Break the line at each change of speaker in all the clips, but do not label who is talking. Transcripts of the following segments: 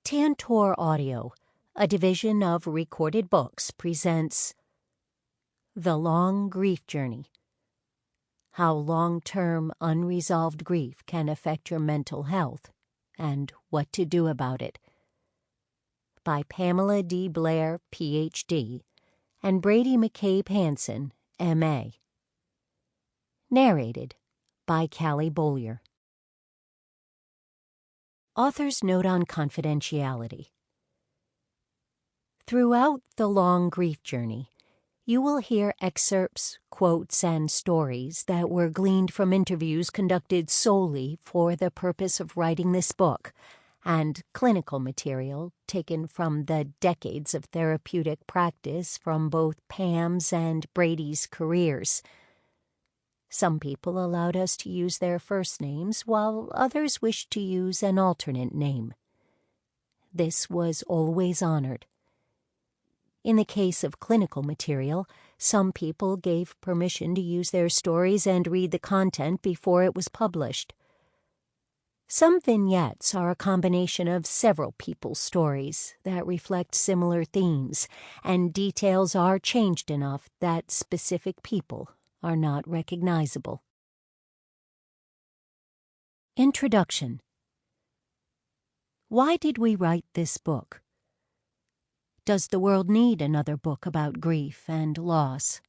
Tantor Audio, a division of Recorded Books, presents The Long Grief Journey: How Long-Term Unresolved Grief Can Affect Your Mental Health, and What to Do About It, by Pamela D. Blair, Ph.D., and Bradie Mccabe Hansen, M.A. Narrated by Callie Beaulieu. Author's Note on Confidentiality. Throughout the long grief journey, you will hear excerpts, quotes, and stories that were gleaned from interviews conducted solely for the purpose of writing this book, and clinical material taken from the decades of therapeutic practice from both Pam's and Bradie's careers. Some people allowed us to use their first names, while others wished to use an alternate name. This was always honored. In the case of clinical material, some people gave permission to use their stories and read the content before it was published. Some vignettes are a combination of several people's stories that reflect similar themes, and details are changed enough that specific people are not recognizable. Introduction. Why did we write this book? Does the world need another book about grief and loss?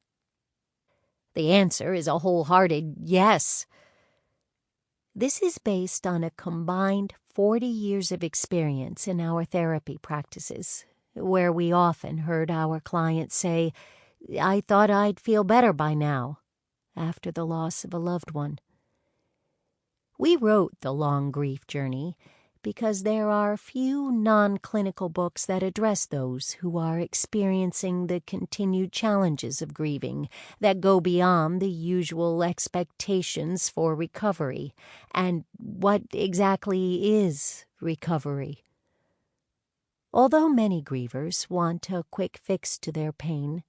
The answer is a wholehearted yes. This is based on a combined 40 years of experience in our therapy practices, where we often heard our clients say, "I thought I'd feel better by now," after the loss of a loved one. We wrote The Long Grief Journey because there are few non-clinical books that address those who are experiencing the continued challenges of grieving that go beyond the usual expectations for recovery. And what exactly is recovery? Although many grievers want a quick fix to their pain,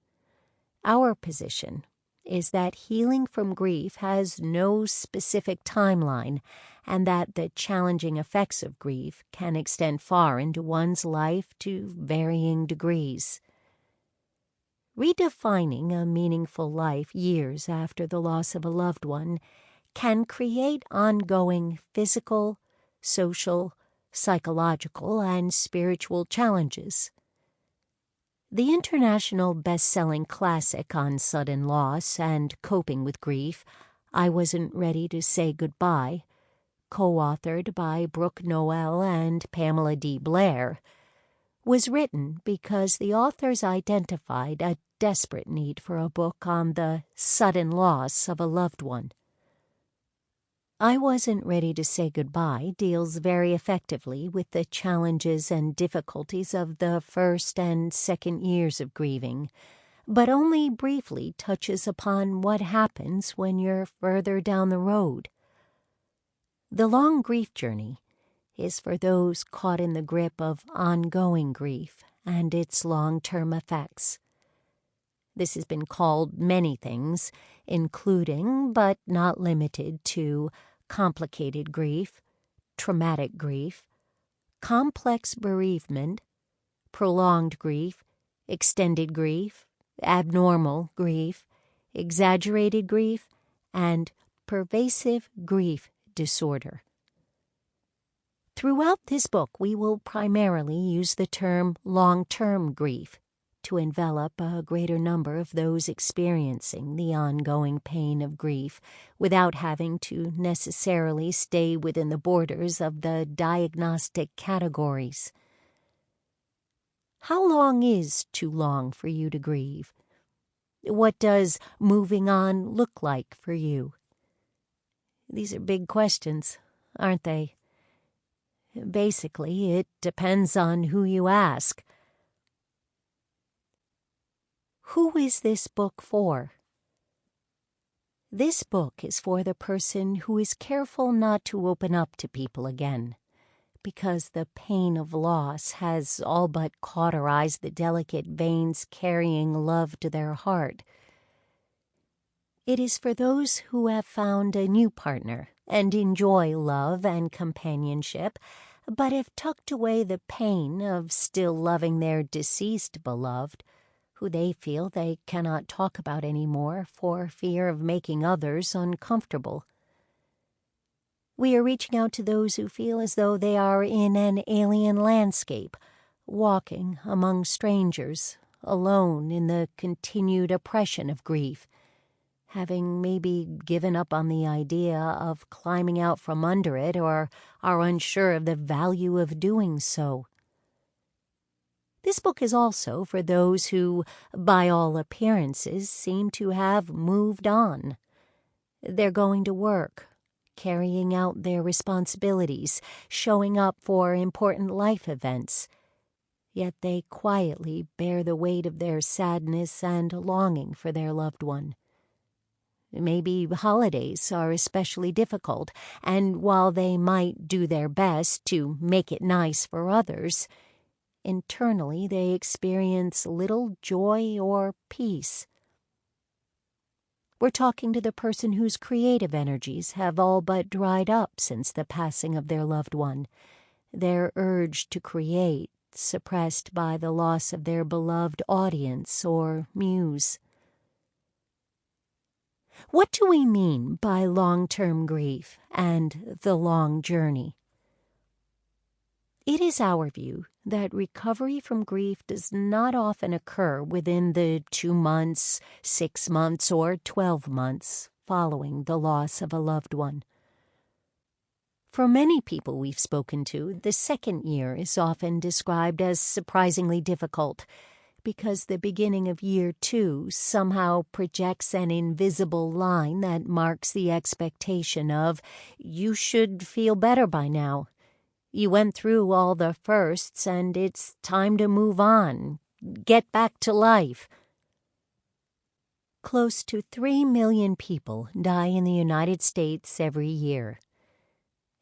our position is that healing from grief has no specific timeline, and that the challenging effects of grief can extend far into one's life to varying degrees. Redefining a meaningful life years after the loss of a loved one can create ongoing physical, social, psychological, and spiritual challenges. The international best-selling classic on sudden loss and coping with grief, I Wasn't Ready to Say Goodbye, co-authored by Brooke Noel and Pamela D. Blair, was written because the authors identified a desperate need for a book on the sudden loss of a loved one. I Wasn't Ready to Say Goodbye deals very effectively with the challenges and difficulties of the first and second years of grieving, but only briefly touches upon what happens when you're further down the road. The Long Grief Journey is for those caught in the grip of ongoing grief and its long-term effects. This has been called many things, including, but not limited to, complicated grief, traumatic grief, complex bereavement, prolonged grief, extended grief, abnormal grief, exaggerated grief, and pervasive grief disorder. Throughout this book, we will primarily use the term long-term grief to envelop a greater number of those experiencing the ongoing pain of grief without having to necessarily stay within the borders of the diagnostic categories. How long is too long for you to grieve? What does moving on look like for you? These are big questions, aren't they? Basically, it depends on who you ask. Who is this book for? This book is for the person who is careful not to open up to people again, because the pain of loss has all but cauterized the delicate veins carrying love to their heart. It is for those who have found a new partner and enjoy love and companionship, but have tucked away the pain of still loving their deceased beloved, who they feel they cannot talk about anymore for fear of making others uncomfortable. We are reaching out to those who feel as though they are in an alien landscape, walking among strangers, alone in the continued oppression of grief, having maybe given up on the idea of climbing out from under it or are unsure of the value of doing so. This book is also for those who, by all appearances, seem to have moved on. They're going to work, carrying out their responsibilities, showing up for important life events, yet they quietly bear the weight of their sadness and longing for their loved one. Maybe holidays are especially difficult, and while they might do their best to make it nice for others, internally they experience little joy or peace. We're talking to the person whose creative energies have all but dried up since the passing of their loved one, their urge to create suppressed by the loss of their beloved audience or muse. What do we mean by long-term grief and the long journey? It is our view that recovery from grief does not often occur within the 2 months, 6 months, or 12 months following the loss of a loved one. For many people we've spoken to, the second year is often described as surprisingly difficult, because the beginning of year 2 somehow projects an invisible line that marks the expectation of, you should feel better by now. You went through all the firsts, and it's time to move on. Get back to life. Close to 3 million people die in the United States every year.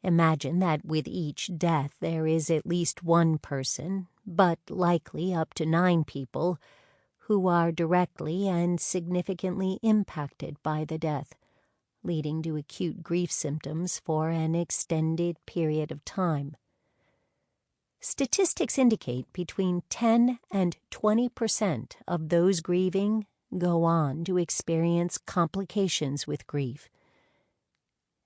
Imagine that with each death there is at least one person, but likely up to 9 people, who are directly and significantly impacted by the death, leading to acute grief symptoms for an extended period of time. Statistics indicate between 10 and 20% of those grieving go on to experience complications with grief.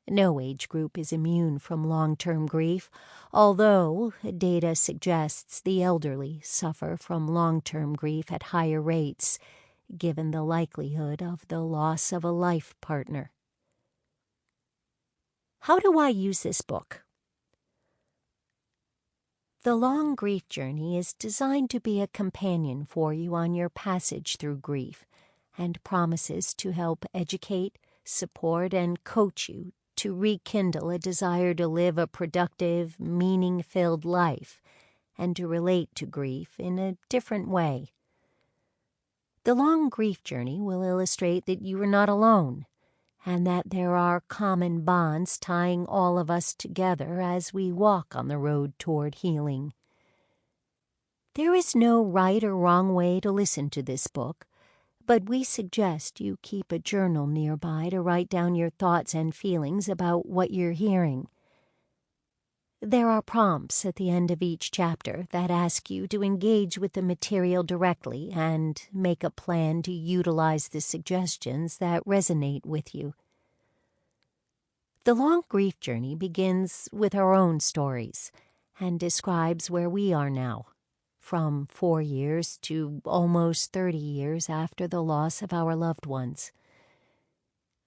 No age group is immune from long-term grief, although data suggests the elderly suffer from long-term grief at higher rates, given the likelihood of the loss of a life partner. How do I use this book? The Long Grief Journey is designed to be a companion for you on your passage through grief, and promises to help educate, support, and coach you to rekindle a desire to live a productive, meaning-filled life, and to relate to grief in a different way. The Long Grief Journey will illustrate that you are not alone, and that there are common bonds tying all of us together as we walk on the road toward healing. There is no right or wrong way to listen to this book, but we suggest you keep a journal nearby to write down your thoughts and feelings about what you're hearing. There are prompts at the end of each chapter that ask you to engage with the material directly and make a plan to utilize the suggestions that resonate with you. The Long Grief Journey begins with our own stories and describes where we are now, from 4 years to almost 30 years after the loss of our loved ones.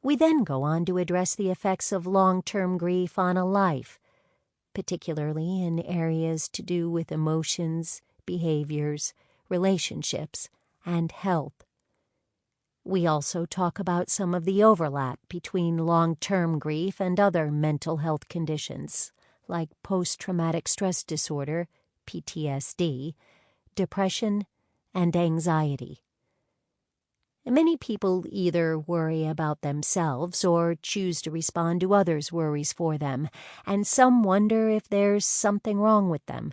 We then go on to address the effects of long-term grief on a life, particularly in areas to do with emotions, behaviors, relationships, and health. We also talk about some of the overlap between long-term grief and other mental health conditions, like post-traumatic stress disorder, PTSD, depression, and anxiety. Many people either worry about themselves or choose to respond to others' worries for them, and some wonder if there's something wrong with them.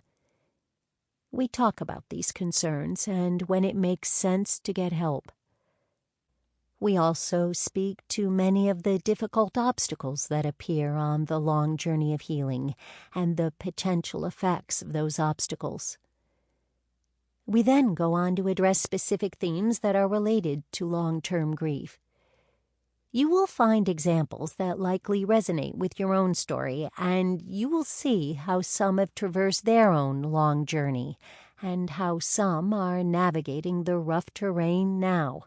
We talk about these concerns and when it makes sense to get help. We also speak to many of the difficult obstacles that appear on the long journey of healing and the potential effects of those obstacles. We then go on to address specific themes that are related to long-term grief. You will find examples that likely resonate with your own story, and you will see how some have traversed their own long journey and how some are navigating the rough terrain now.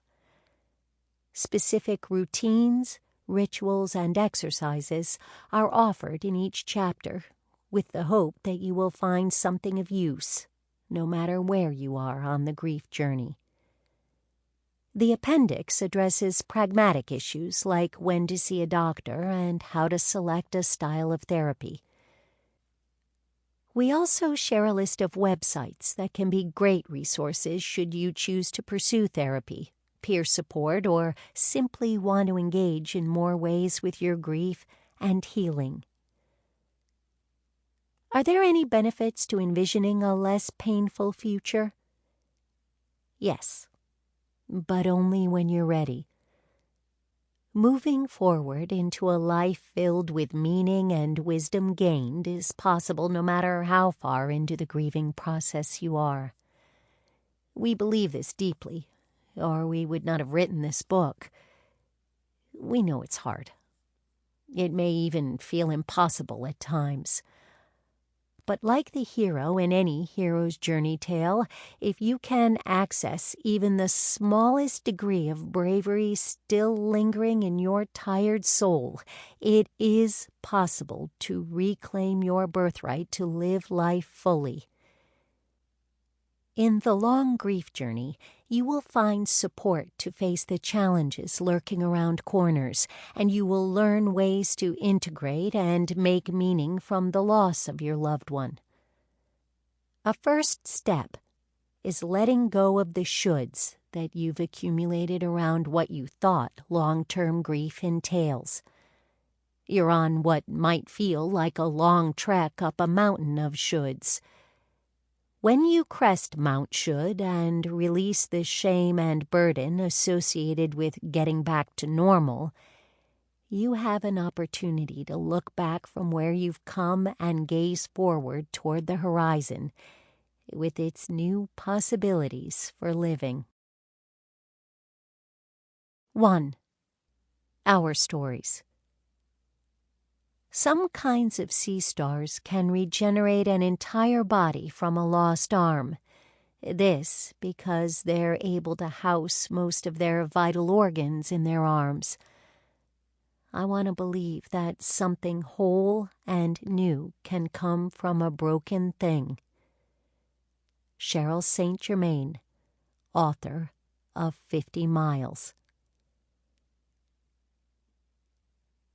Specific routines, rituals, and exercises are offered in each chapter, with the hope that you will find something of use, no matter where you are on the grief journey. The appendix addresses pragmatic issues like when to see a doctor and how to select a style of therapy. We also share a list of websites that can be great resources should you choose to pursue therapy, peer support, or simply want to engage in more ways with your grief and healing. Are there any benefits to envisioning a less painful future? Yes, but only when you're ready. Moving forward into a life filled with meaning and wisdom gained is possible no matter how far into the grieving process you are. We believe this deeply, or we would not have written this book. We know it's hard. It may even feel impossible at times. But like the hero in any hero's journey tale, if you can access even the smallest degree of bravery still lingering in your tired soul, it is possible to reclaim your birthright to live life fully. In the long grief journey, you will find support to face the challenges lurking around corners, and you will learn ways to integrate and make meaning from the loss of your loved one. A first step is letting go of the shoulds that you've accumulated around what you thought long-term grief entails. You're on what might feel like a long trek up a mountain of shoulds. When you crest Mount Should and release the shame and burden associated with getting back to normal, you have an opportunity to look back from where you've come and gaze forward toward the horizon with its new possibilities for living. 1. Our stories. Some kinds of sea stars can regenerate an entire body from a lost arm. This because they're able to house most of their vital organs in their arms. I want to believe that something whole and new can come from a broken thing. Cheryl St. Germain, author of 50 Miles.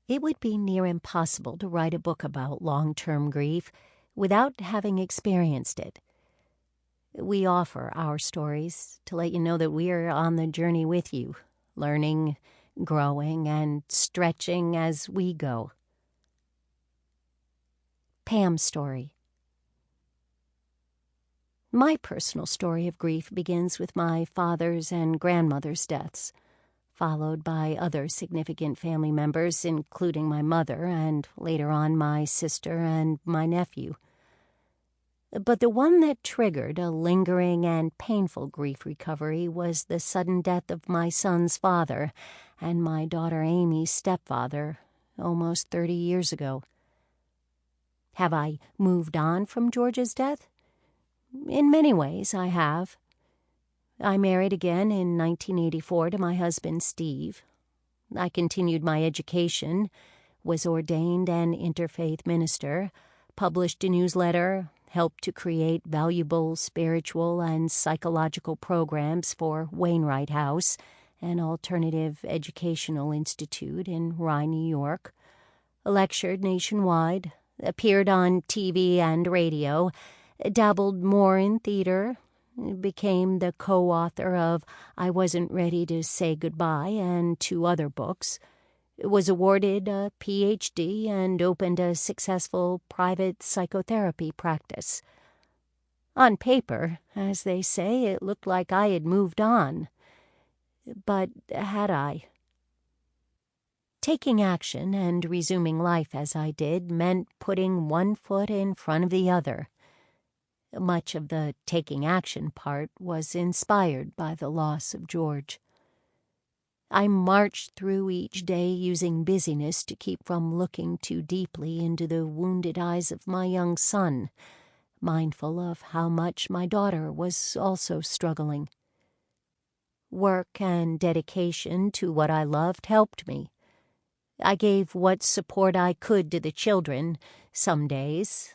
It would be near impossible to write a book about long-term grief without having experienced it. We offer our stories to let you know that we are on the journey with you, learning, growing, and stretching as we go. Pam's story. My personal story of grief begins with my father's and grandmother's deaths, followed by other significant family members, including my mother and later on my sister and my nephew. But the one that triggered a lingering and painful grief recovery was the sudden death of my son's father and my daughter Amy's stepfather almost 30 years ago. Have I moved on from George's death? In many ways, I have. I married again in 1984 to my husband, Steve. I continued my education, was ordained an interfaith minister, published a newsletter, helped to create valuable spiritual and psychological programs for Wainwright House, an alternative educational institute in Rye, New York, lectured nationwide, appeared on TV and radio, dabbled more in theater, became the co-author of I Wasn't Ready to Say Goodbye and 2 other books, was awarded a Ph.D. and opened a successful private psychotherapy practice. On paper, as they say, it looked like I had moved on. But had I? Taking action and resuming life as I did meant putting one foot in front of the other. Much of the taking action part was inspired by the loss of George. I marched through each day using busyness to keep from looking too deeply into the wounded eyes of my young son, mindful of how much my daughter was also struggling. Work and dedication to what I loved helped me. I gave what support I could to the children, some days,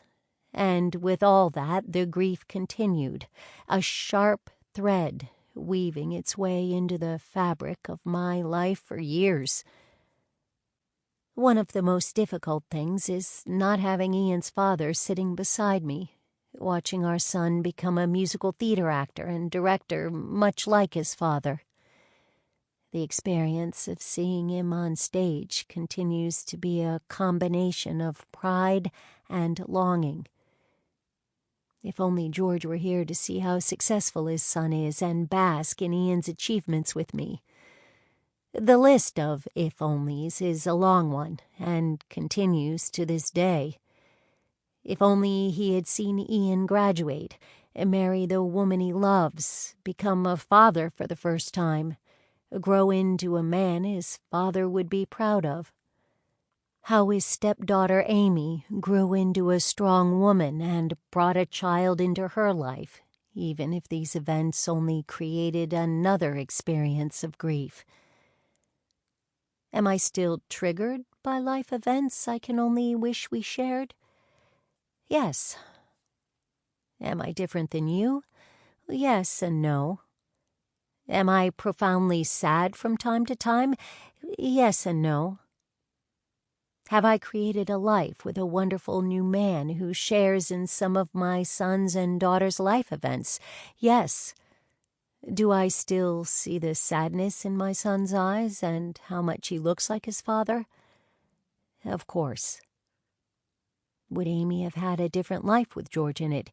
and with all that the grief continued, a sharp thread weaving its way into the fabric of my life for years. One of the most difficult things is not having Ian's father sitting beside me, watching our son become a musical theater actor and director much like his father. The experience of seeing him on stage continues to be a combination of pride and longing. If only George were here to see how successful his son is and bask in Ian's achievements with me. The list of if-onlys is a long one and continues to this day. If only he had seen Ian graduate, marry the woman he loves, become a father for the first time, grow into a man his father would be proud of. How his stepdaughter Amy grew into a strong woman and brought a child into her life, even if these events only created another experience of grief. Am I still triggered by life events I can only wish we shared? Yes. Am I different than you? Yes and no. Am I profoundly sad from time to time? Yes and no. Have I created a life with a wonderful new man who shares in some of my son's and daughter's life events? Yes. Do I still see the sadness in my son's eyes and how much he looks like his father? Of course. Would Amy have had a different life with George in it?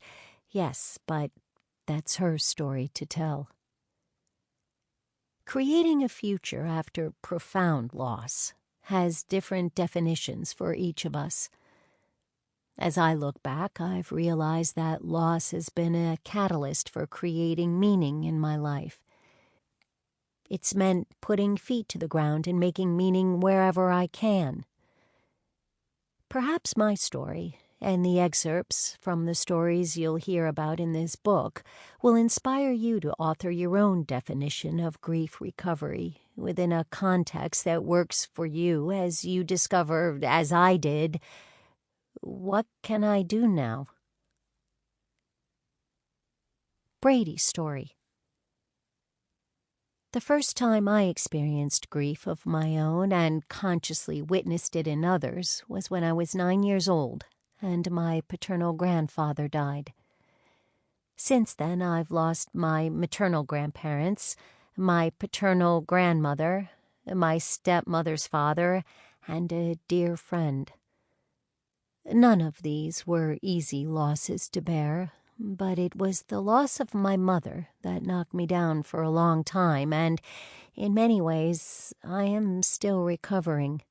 Yes, but that's her story to tell. Creating a future after profound loss has different definitions for each of us. As I look back, I've realized that loss has been a catalyst for creating meaning in my life. It's meant putting feet to the ground and making meaning wherever I can. Perhaps my story, and the excerpts from the stories you'll hear about in this book, will inspire you to author your own definition of grief recovery within a context that works for you as you discover, as I did, what can I do now? Bradie's story. The first time I experienced grief of my own and consciously witnessed it in others was when I was 9 years old and my paternal grandfather died. Since then, I've lost my maternal grandparents, my paternal grandmother, my stepmother's father, and a dear friend. None of these were easy losses to bear, but it was the loss of my mother that knocked me down for a long time, and in many ways I am still recovering.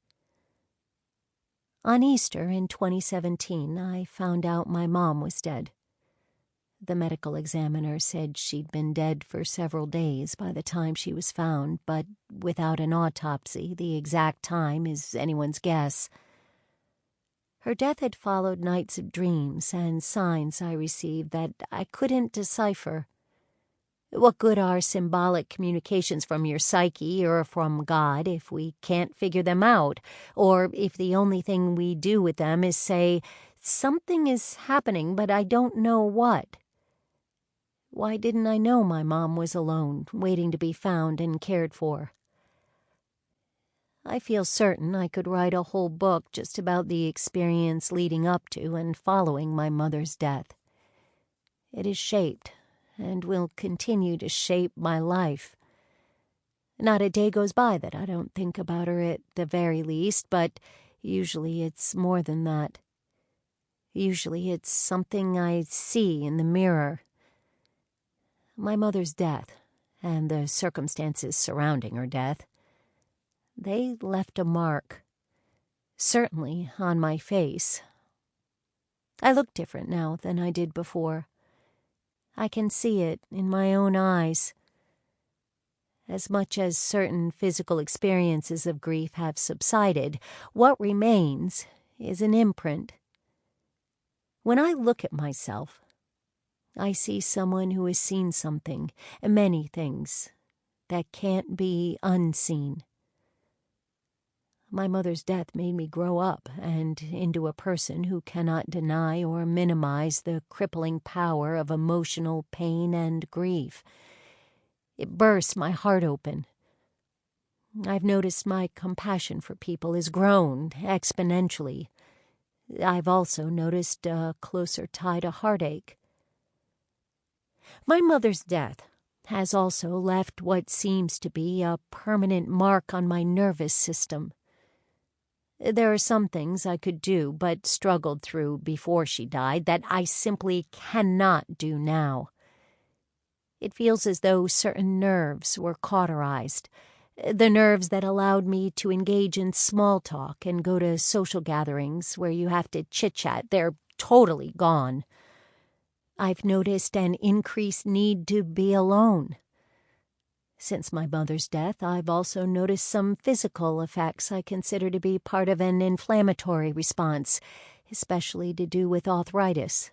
On Easter in 2017, I found out my mom was dead. The medical examiner said she'd been dead for several days by the time she was found, but without an autopsy, the exact time is anyone's guess. Her death had followed nights of dreams and signs I received that I couldn't decipher. What good are symbolic communications from your psyche or from God if we can't figure them out, or if the only thing we do with them is say, "Something is happening, but I don't know what"? Why didn't I know my mom was alone, waiting to be found and cared for? I feel certain I could write a whole book just about the experience leading up to and following my mother's death. It has shaped and will continue to shape my life. Not a day goes by that I don't think about her at the very least, but usually it's more than that. Usually it's something I see in the mirror. My mother's death and the circumstances surrounding her death, they left a mark, certainly on my face. I look different now than I did before. I can see it in my own eyes. As much as certain physical experiences of grief have subsided, what remains is an imprint. When I look at myself, I see someone who has seen something, many things, that can't be unseen. My mother's death made me grow up and into a person who cannot deny or minimize the crippling power of emotional pain and grief. It burst my heart open. I've noticed my compassion for people has grown exponentially. I've also noticed a closer tie to heartache. My mother's death has also left what seems to be a permanent mark on my nervous system. There are some things I could do but struggled through before she died that I simply cannot do now. It feels as though certain nerves were cauterized, the nerves that allowed me to engage in small talk and go to social gatherings where you have to chit-chat. They're totally gone. I've noticed an increased need to be alone. Since my mother's death, I've also noticed some physical effects I consider to be part of an inflammatory response, especially to do with arthritis.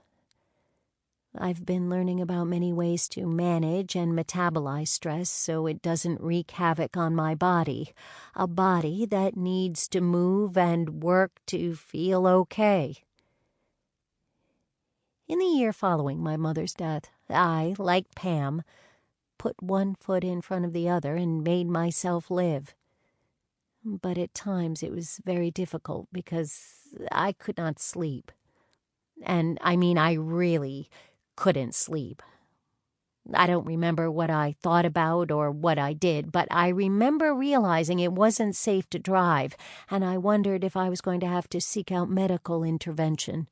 I've been learning about many ways to manage and metabolize stress so it doesn't wreak havoc on my body, a body that needs to move and work to feel okay. In the year following my mother's death, I, like Pam, put one foot in front of the other and made myself live. But at times it was very difficult because I could not sleep. And I really couldn't sleep. I don't remember what I thought about or what I did, but I remember realizing it wasn't safe to drive, and I wondered if I was going to have to seek out medical intervention.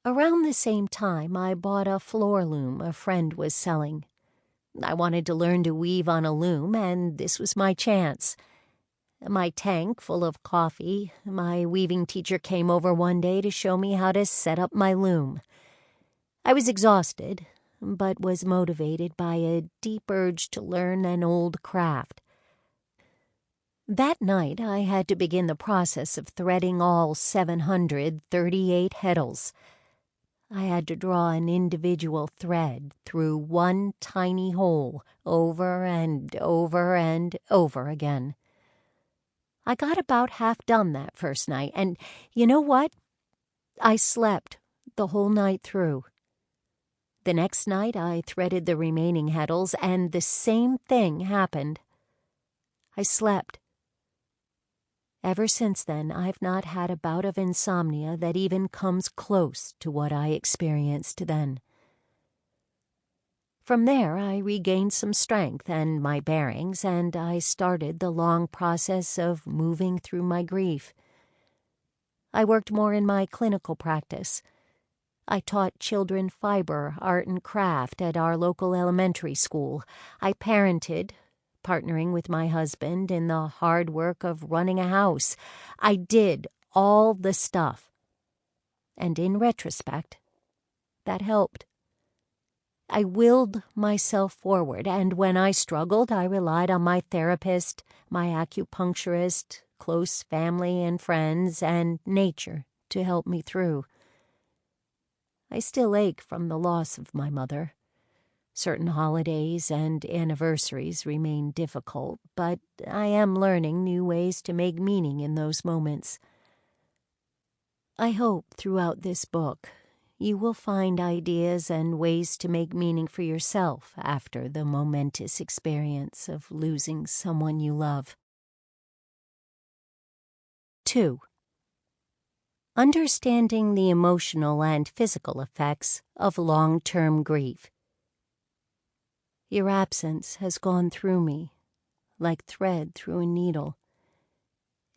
Around the same time, I bought a floor loom a friend was selling. I wanted to learn to weave on a loom, and this was my chance. My tank full of coffee, my weaving teacher came over one day to show me how to set up my loom. I was exhausted, but was motivated by a deep urge to learn an old craft. That night, I had to begin the process of threading all 738 heddles. I had to draw an individual thread through one tiny hole over and over and over again. I got about half done that first night, and you know what? I slept the whole night through. The next night I threaded the remaining heddles, and the same thing happened. I slept. Ever since then, I've not had a bout of insomnia that even comes close to what I experienced then. From there, I regained some strength and my bearings, and I started the long process of moving through my grief. I worked more in my clinical practice. I taught children fiber, art, and craft at our local elementary school. I parented, partnering with my husband in the hard work of running a house. I did all the stuff. And in retrospect, that helped. I willed myself forward, and when I struggled, I relied on my therapist, my acupuncturist, close family and friends, and nature to help me through. I still ache from the loss of my mother. Certain holidays and anniversaries remain difficult, but I am learning new ways to make meaning in those moments. I hope throughout this book you will find ideas and ways to make meaning for yourself after the momentous experience of losing someone you love. 2. Understanding the emotional and physical effects of long-term grief. Your absence has gone through me, like thread through a needle.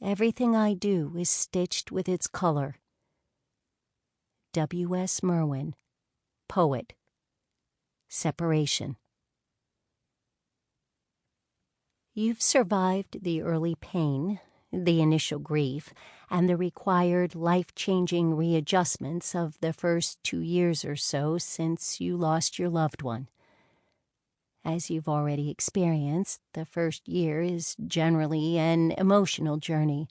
Everything I do is stitched with its color. W.S. Merwin, Poet. Separation. You've survived the early pain, the initial grief, and the required life-changing readjustments of the first 2 years or so since you lost your loved one. As you've already experienced, the first year is generally an emotional journey,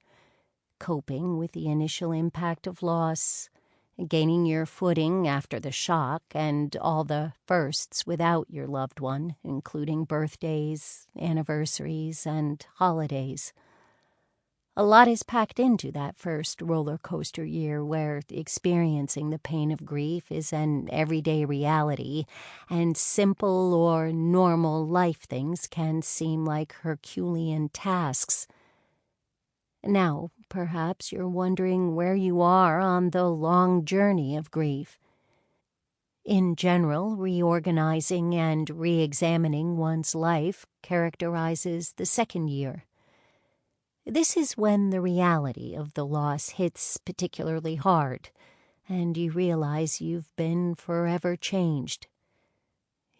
coping with the initial impact of loss, gaining your footing after the shock, and all the firsts without your loved one, including birthdays, anniversaries, and holidays. A lot is packed into that first roller coaster year where experiencing the pain of grief is an everyday reality, and simple or normal life things can seem like Herculean tasks. Now, perhaps you're wondering where you are on the long journey of grief. In general, reorganizing and re-examining one's life characterizes the second year. This is when the reality of the loss hits particularly hard, and you realize you've been forever changed.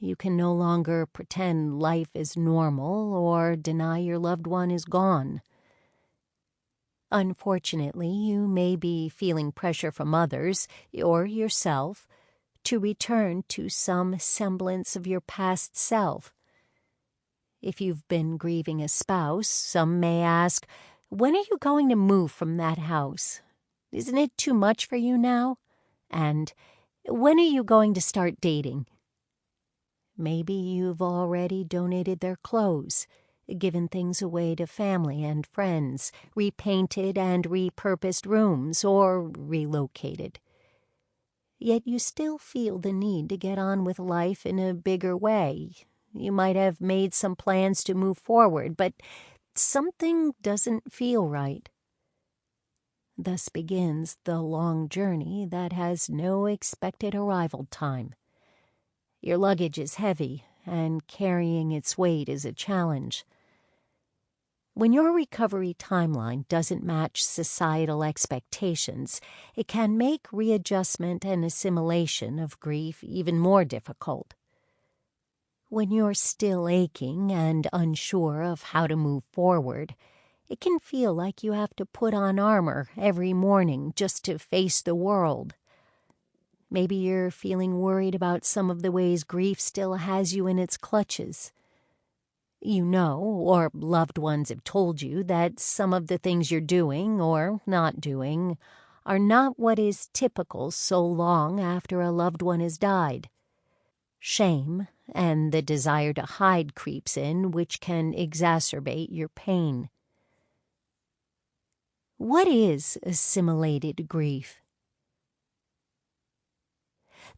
You can no longer pretend life is normal or deny your loved one is gone. Unfortunately, you may be feeling pressure from others, or yourself, to return to some semblance of your past self. If you've been grieving a spouse, some may ask, "When are you going to move from that house? Isn't it too much for you now?" And, "When are you going to start dating?" Maybe you've already donated their clothes, given things away to family and friends, repainted and repurposed rooms, or relocated. Yet you still feel the need to get on with life in a bigger way. You might have made some plans to move forward, but something doesn't feel right. Thus begins the long journey that has no expected arrival time. Your luggage is heavy, and carrying its weight is a challenge. When your recovery timeline doesn't match societal expectations, it can make readjustment and assimilation of grief even more difficult. When you're still aching and unsure of how to move forward, it can feel like you have to put on armor every morning just to face the world. Maybe you're feeling worried about some of the ways grief still has you in its clutches. You know, or loved ones have told you, that some of the things you're doing or not doing are not what is typical so long after a loved one has died. Shame and the desire to hide creeps in, which can exacerbate your pain. What is assimilated grief?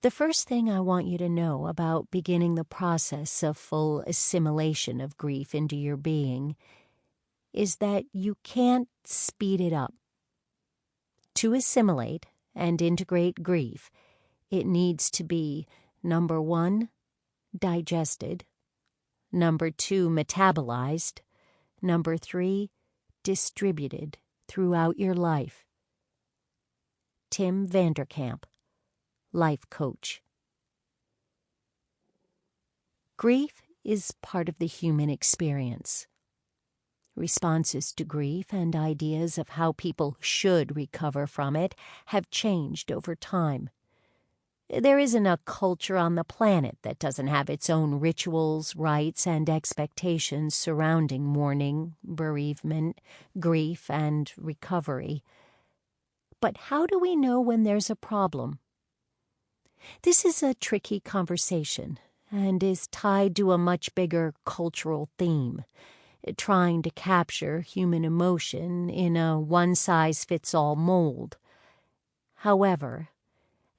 The first thing I want you to know about beginning the process of full assimilation of grief into your being is that you can't speed it up. To assimilate and integrate grief, it needs to be, number 1, digested, number 2, metabolized, number 3, distributed throughout your life. Tim Vanderkamp, Life Coach. Grief is part of the human experience. Responses to grief and ideas of how people should recover from it have changed over time. There isn't a culture on the planet that doesn't have its own rituals, rites, and expectations surrounding mourning, bereavement, grief, and recovery. But how do we know when there's a problem? This is a tricky conversation and is tied to a much bigger cultural theme, trying to capture human emotion in a one-size-fits-all mold. However,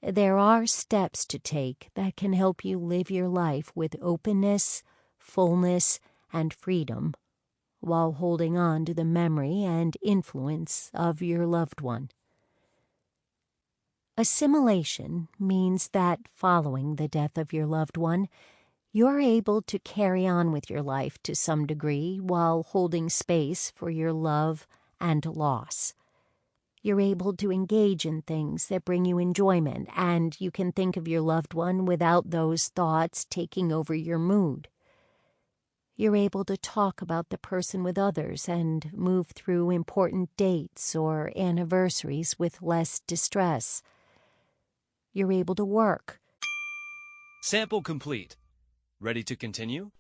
there are steps to take that can help you live your life with openness, fullness, and freedom, while holding on to the memory and influence of your loved one. Assimilation means that following the death of your loved one, you're able to carry on with your life to some degree while holding space for your love and loss. You're able to engage in things that bring you enjoyment, and you can think of your loved one without those thoughts taking over your mood. You're able to talk about the person with others and move through important dates or anniversaries with less distress. You're able to work.
Sample complete. Ready to continue?